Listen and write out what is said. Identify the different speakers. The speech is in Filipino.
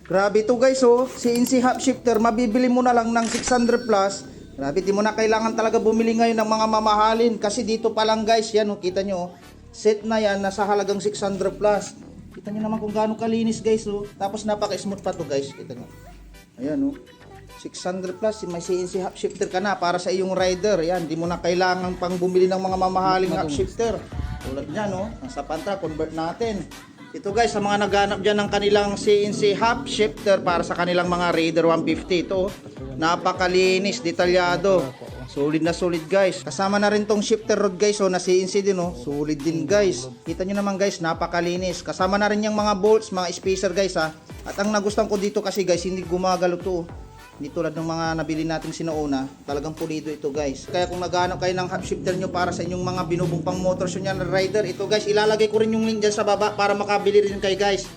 Speaker 1: Grabe to guys oh. CNC half shifter, mabibili mo na lang ng 600 plus. Grabe, di mo na kailangan talaga bumili ngayon ng mga mamahalin. Kasi dito pa lang guys, yan oh, kita nyo oh. Set na yan, nasa halagang 600 plus. Kita nyo naman kung gaano kalinis guys oh. Tapos napaka-smooth pa to guys, kita nyo. Ayan oh. 600 plus, may CNC half shifter ka na para sa iyong rider. Yan, di mo na kailangan pang bumili ng mga mamahaling half shifter. Tulad niyan no, nasa Pantra, convert natin. Ito guys, sa mga naghanap dyan ng kanilang CNC half shifter para sa kanilang mga Raider 150. Ito, napakalinis, detalyado. Solid na solid guys. Kasama na rin tong shifter rod guys, na CNC din oh. Solid din guys. Kita nyo naman guys, napakalinis. Kasama na rin yung mga bolts, mga spacer guys ha. At ang nagustuhan ko dito kasi guys, hindi gumagalo to. Hindi tulad ng mga nabili nating sinauna, talagang pulido ito guys. Kaya kung naghahanap kayo ng half shifter nyo para sa inyong mga binubong pang motor nyo na rider, ito guys, ilalagay ko rin yung link dyan sa baba para makabili rin kayo guys.